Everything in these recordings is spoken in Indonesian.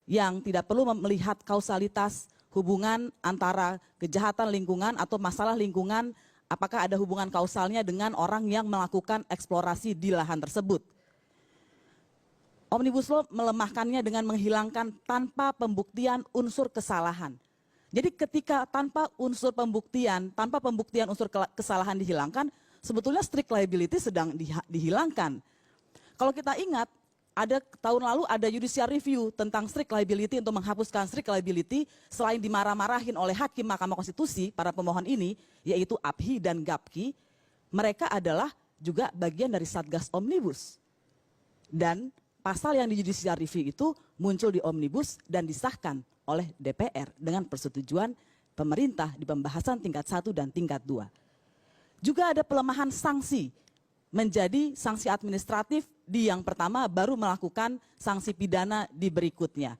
yang tidak perlu melihat kausalitas hubungan antara kejahatan lingkungan atau masalah lingkungan, apakah ada hubungan kausalnya dengan orang yang melakukan eksplorasi di lahan tersebut. Omnibus Law melemahkannya dengan menghilangkan tanpa pembuktian unsur kesalahan. Jadi ketika tanpa pembuktian unsur kesalahan dihilangkan, sebetulnya strict liability sedang dihilangkan. Kalau kita ingat, tahun lalu ada judicial review tentang strict liability untuk menghapuskan strict liability selain dimarah-marahin oleh hakim Mahkamah Konstitusi, para pemohon ini, yaitu APHI dan GAPKI, mereka adalah juga bagian dari Satgas Omnibus. Dan pasal yang di judicial review itu muncul di Omnibus dan disahkan oleh DPR dengan persetujuan pemerintah di pembahasan tingkat 1 dan tingkat 2. Juga ada pelemahan sanksi menjadi sanksi administratif di yang pertama, baru melakukan sanksi pidana di berikutnya.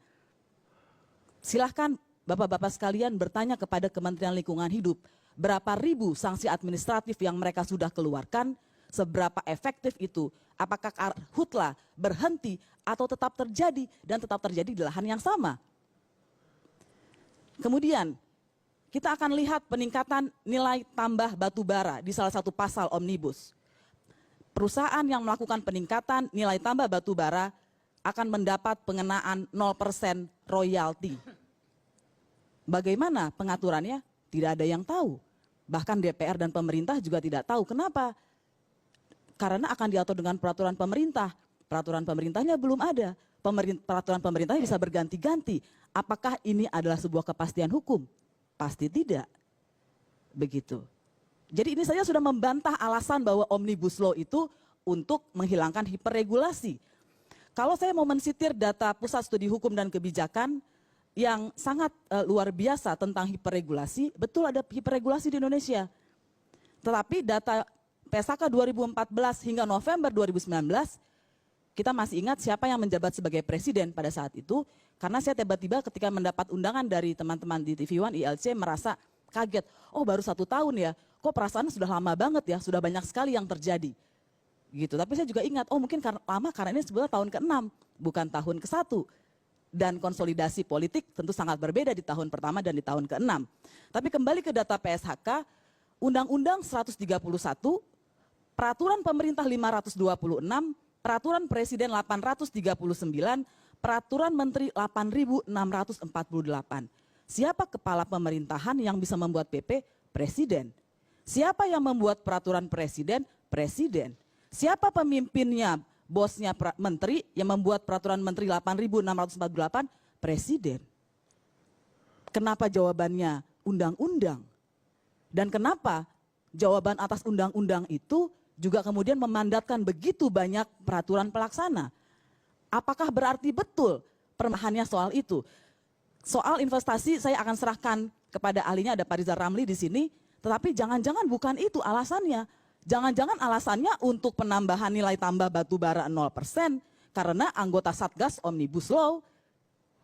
Silahkan Bapak-Bapak sekalian bertanya kepada Kementerian Lingkungan Hidup, berapa ribu sanksi administratif yang mereka sudah keluarkan, seberapa efektif itu, apakah karhutlah berhenti atau tetap terjadi dan tetap terjadi di lahan yang sama. Kemudian kita akan lihat peningkatan nilai tambah batu bara di salah satu pasal Omnibus. Perusahaan yang melakukan peningkatan nilai tambah batu bara akan mendapat pengenaan 0% royalti. Bagaimana pengaturannya? Tidak ada yang tahu. Bahkan DPR dan pemerintah juga tidak tahu. Kenapa? Karena akan diatur dengan peraturan pemerintah. Peraturan pemerintahnya belum ada. Peraturan pemerintahnya bisa berganti-ganti. Apakah ini adalah sebuah kepastian hukum? Pasti tidak. Begitu. Jadi ini saja sudah membantah alasan bahwa Omnibus Law itu untuk menghilangkan hiperregulasi. Kalau saya mau mensitir data Pusat Studi Hukum dan Kebijakan yang sangat luar biasa tentang hiperregulasi, betul ada hiperregulasi di Indonesia. Tetapi data PSHK 2014 hingga November 2019, kita masih ingat siapa yang menjabat sebagai presiden pada saat itu, karena saya tiba-tiba ketika mendapat undangan dari teman-teman di TV One ILC merasa kaget, oh baru 1 tahun ya, kok perasaan sudah lama banget ya, sudah banyak sekali yang terjadi. Gitu. Tapi saya juga ingat, oh mungkin lama karena ini sebenarnya tahun ke-6, bukan tahun ke-1. Dan konsolidasi politik tentu sangat berbeda di tahun pertama dan di tahun ke-6. Tapi kembali ke data PSHK, Undang-Undang 131, Peraturan Pemerintah 526, Peraturan Presiden 839, Peraturan Menteri 8648. Siapa kepala pemerintahan yang bisa membuat PP? Presiden. Siapa yang membuat peraturan presiden? Presiden. Siapa pemimpinnya, bosnya menteri yang membuat peraturan menteri 8648? Presiden. Kenapa jawabannya undang-undang? Dan kenapa jawaban atas undang-undang itu juga kemudian memandatkan begitu banyak peraturan pelaksana? Apakah berarti betul permahannya soal itu? Soal investasi saya akan serahkan kepada ahlinya, ada Pak Rizal Ramli di sini, tetapi jangan-jangan bukan itu alasannya. Jangan-jangan alasannya untuk penambahan nilai tambah batu bara 0% karena anggota Satgas Omnibus Law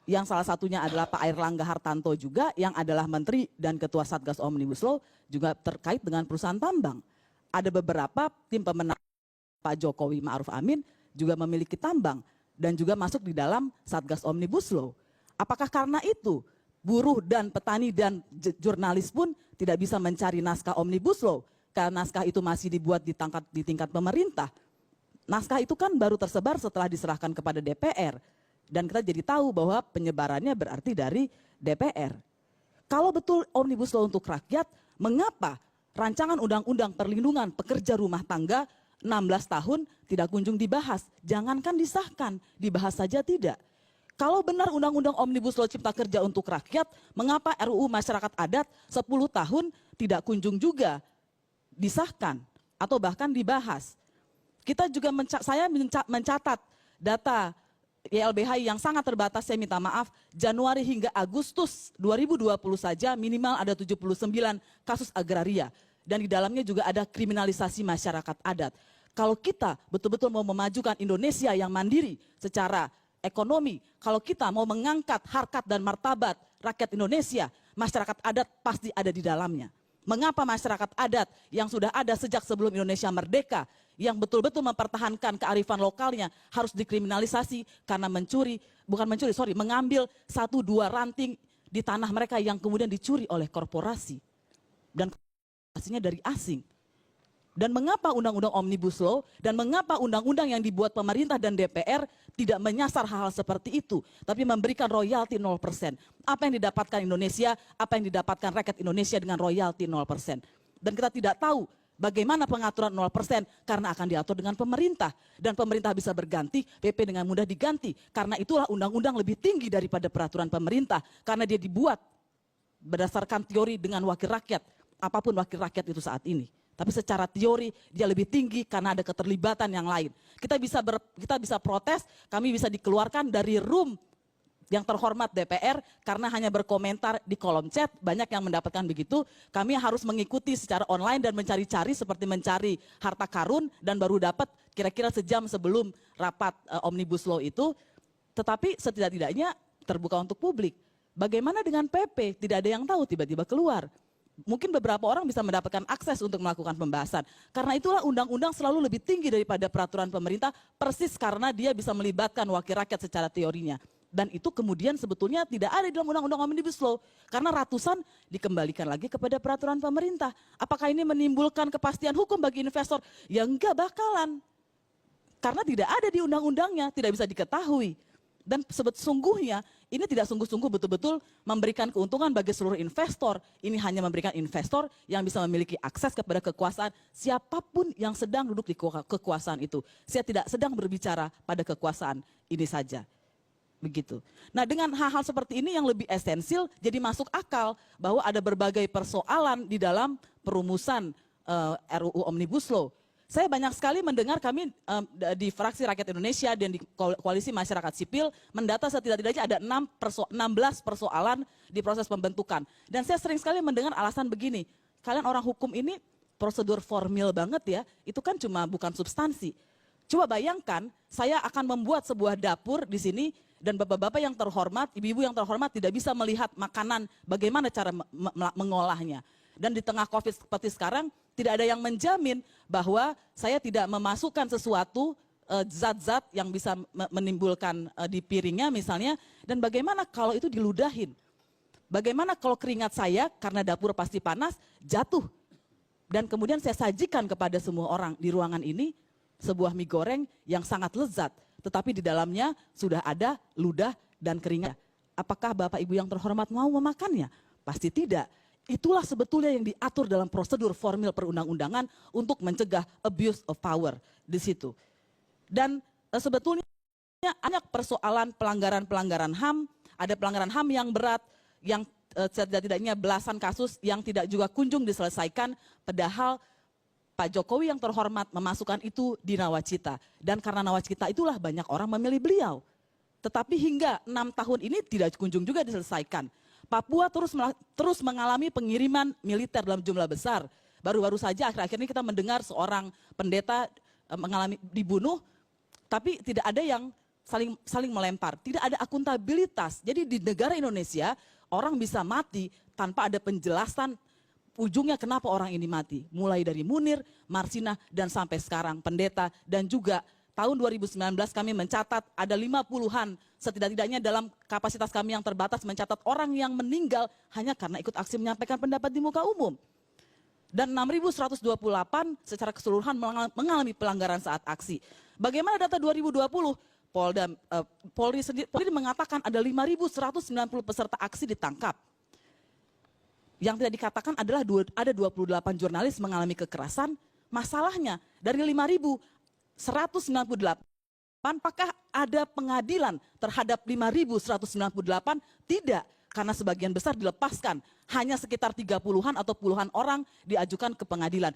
yang salah satunya adalah Pak Airlangga Hartanto juga yang adalah Menteri dan Ketua Satgas Omnibus Law juga terkait dengan perusahaan tambang. Ada beberapa tim pemenang Pak Jokowi Ma'ruf Amin juga memiliki tambang dan juga masuk di dalam Satgas Omnibus Law. Apakah karena itu buruh dan petani dan jurnalis pun tidak bisa mencari naskah Omnibus Law karena naskah itu masih dibuat di tingkat pemerintah? Naskah itu kan baru tersebar setelah diserahkan kepada DPR dan kita jadi tahu bahwa penyebarannya berarti dari DPR. Kalau betul Omnibus Law untuk rakyat, mengapa rancangan undang-undang perlindungan pekerja rumah tangga 16 tahun tidak kunjung dibahas? Jangankan disahkan, dibahas saja tidak. Kalau benar undang-undang Omnibus Law Cipta Kerja untuk rakyat, mengapa RUU Masyarakat Adat 10 tahun tidak kunjung juga disahkan atau bahkan dibahas? Kita juga saya mencatat data YLBHI yang sangat terbatas, saya minta maaf, Januari hingga Agustus 2020 saja minimal ada 79 kasus agraria. Dan di dalamnya juga ada kriminalisasi masyarakat adat. Kalau kita betul-betul mau memajukan Indonesia yang mandiri secara ekonomi, kalau kita mau mengangkat harkat dan martabat rakyat Indonesia, masyarakat adat pasti ada di dalamnya. Mengapa masyarakat adat yang sudah ada sejak sebelum Indonesia merdeka, yang betul-betul mempertahankan kearifan lokalnya harus dikriminalisasi karena mengambil 1-2 ranting di tanah mereka yang kemudian dicuri oleh korporasi. Dan korporasinya dari asing. Dan mengapa undang-undang Omnibus Law dan mengapa undang-undang yang dibuat pemerintah dan DPR tidak menyasar hal-hal seperti itu, tapi memberikan royalti 0%. Apa yang didapatkan Indonesia, apa yang didapatkan rakyat Indonesia dengan royalti 0%. Dan kita tidak tahu bagaimana pengaturan 0% karena akan diatur dengan pemerintah. Dan pemerintah bisa berganti, PP dengan mudah diganti. Karena itulah undang-undang lebih tinggi daripada peraturan pemerintah. Karena dia dibuat berdasarkan teori dengan wakil rakyat, apapun wakil rakyat itu saat ini. Tapi secara teori dia lebih tinggi karena ada keterlibatan yang lain. Kita bisa protes, kami bisa dikeluarkan dari room yang terhormat DPR karena hanya berkomentar di kolom chat, banyak yang mendapatkan begitu. Kami harus mengikuti secara online dan mencari-cari seperti mencari harta karun dan baru dapat kira-kira sejam sebelum rapat Omnibus Law itu. Tetapi setidak-tidaknya terbuka untuk publik. Bagaimana dengan PP? Tidak ada yang tahu, tiba-tiba keluar. Mungkin beberapa orang bisa mendapatkan akses untuk melakukan pembahasan. Karena itulah undang-undang selalu lebih tinggi daripada peraturan pemerintah, persis karena dia bisa melibatkan wakil rakyat secara teorinya. Dan itu kemudian sebetulnya tidak ada di dalam undang-undang Omnibus Law. Karena ratusan dikembalikan lagi kepada peraturan pemerintah. Apakah ini menimbulkan kepastian hukum bagi investor? Ya enggak bakalan. Karena tidak ada di undang-undangnya, tidak bisa diketahui. Dan sesungguhnya ini tidak sungguh-sungguh betul-betul memberikan keuntungan bagi seluruh investor. Ini hanya memberikan investor yang bisa memiliki akses kepada kekuasaan siapapun yang sedang duduk di kekuasaan itu. Saya tidak sedang berbicara pada kekuasaan ini saja. Begitu. Nah, dengan hal-hal seperti ini yang lebih esensial jadi masuk akal bahwa ada berbagai persoalan di dalam perumusan RUU Omnibus Law. Saya banyak sekali mendengar kami di Fraksi Rakyat Indonesia dan di Koalisi Masyarakat Sipil mendata setidak-tidaknya ada 16 persoalan di proses pembentukan. Dan saya sering sekali mendengar alasan begini, kalian orang hukum ini prosedur formil banget ya, itu kan cuma bukan substansi. Coba bayangkan, saya akan membuat sebuah dapur di sini dan bapak-bapak yang terhormat, ibu-ibu yang terhormat tidak bisa melihat makanan bagaimana cara mengolahnya. Dan di tengah COVID seperti sekarang, tidak ada yang menjamin bahwa saya tidak memasukkan sesuatu zat-zat yang bisa menimbulkan di piringnya misalnya. Dan bagaimana kalau itu diludahin? Bagaimana kalau keringat saya karena dapur pasti panas jatuh? Dan kemudian saya sajikan kepada semua orang di ruangan ini sebuah mie goreng yang sangat lezat. Tetapi di dalamnya sudah ada ludah dan keringat. Apakah Bapak Ibu yang terhormat mau memakannya? Pasti tidak. Itulah sebetulnya yang diatur dalam prosedur formil perundang-undangan untuk mencegah abuse of power di situ. Dan sebetulnya banyak persoalan pelanggaran-pelanggaran HAM, ada pelanggaran HAM yang berat, yang setidaknya belasan kasus yang tidak juga kunjung diselesaikan, padahal Pak Jokowi yang terhormat memasukkan itu di nawacita. Dan karena nawacita itulah banyak orang memilih beliau. Tetapi hingga 6 tahun ini tidak kunjung juga diselesaikan. Papua terus mengalami pengiriman militer dalam jumlah besar. Baru-baru saja akhir-akhir ini kita mendengar seorang pendeta mengalami dibunuh, tapi tidak ada yang saling melempar. Tidak ada akuntabilitas. Jadi di negara Indonesia orang bisa mati tanpa ada penjelasan ujungnya kenapa orang ini mati. Mulai dari Munir, Marsina, dan sampai sekarang pendeta dan juga tahun 2019 kami mencatat ada 50-an setidak-tidaknya dalam kapasitas kami yang terbatas mencatat orang yang meninggal hanya karena ikut aksi menyampaikan pendapat di muka umum. Dan 6.128 secara keseluruhan mengalami pelanggaran saat aksi. Bagaimana data 2020? Polri mengatakan ada 5.190 peserta aksi ditangkap. Yang tidak dikatakan adalah ada 28 jurnalis mengalami kekerasan. Masalahnya dari 5.198, apakah ada pengadilan terhadap 5.198? Tidak, karena sebagian besar dilepaskan. Hanya sekitar 30-an atau puluhan orang diajukan ke pengadilan.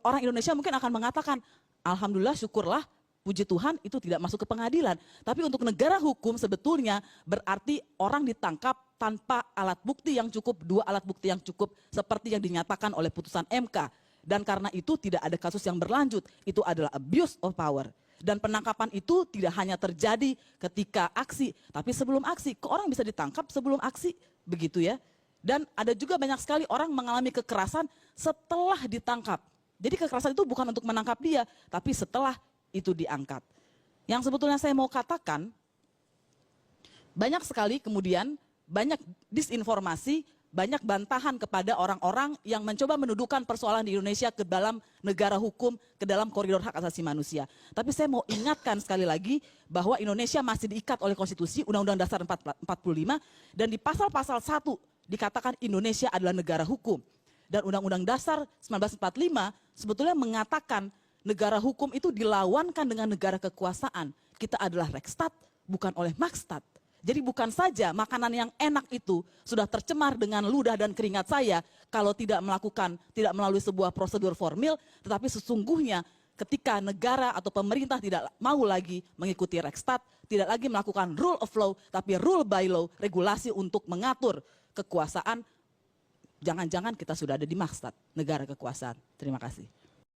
Orang Indonesia mungkin akan mengatakan, alhamdulillah syukurlah, puji Tuhan itu tidak masuk ke pengadilan. Tapi untuk negara hukum sebetulnya berarti orang ditangkap tanpa alat bukti yang cukup, 2 alat bukti yang cukup seperti yang dinyatakan oleh putusan MK. Dan karena itu tidak ada kasus yang berlanjut, itu adalah abuse of power. Dan penangkapan itu tidak hanya terjadi ketika aksi, tapi sebelum aksi. Kok orang bisa ditangkap sebelum aksi? Begitu ya. Dan ada juga banyak sekali orang mengalami kekerasan setelah ditangkap. Jadi kekerasan itu bukan untuk menangkap dia, tapi setelah itu diangkat. Yang sebetulnya saya mau katakan, banyak sekali kemudian, banyak disinformasi, banyak bantahan kepada orang-orang yang mencoba mendudukan persoalan di Indonesia ke dalam negara hukum, ke dalam koridor hak asasi manusia. Tapi saya mau ingatkan sekali lagi bahwa Indonesia masih diikat oleh konstitusi Undang-Undang Dasar 45 dan di pasal-pasal 1 dikatakan Indonesia adalah negara hukum. Dan Undang-Undang Dasar 1945 sebetulnya mengatakan negara hukum itu dilawankan dengan negara kekuasaan. Kita adalah Rekstad, bukan oleh Makstat. Jadi bukan saja makanan yang enak itu sudah tercemar dengan ludah dan keringat saya kalau tidak melalui sebuah prosedur formil, tetapi sesungguhnya ketika negara atau pemerintah tidak mau lagi mengikuti Rekstad, tidak lagi melakukan rule of law, tapi rule by law, regulasi untuk mengatur kekuasaan, jangan-jangan kita sudah ada di Makstat, negara kekuasaan. Terima kasih.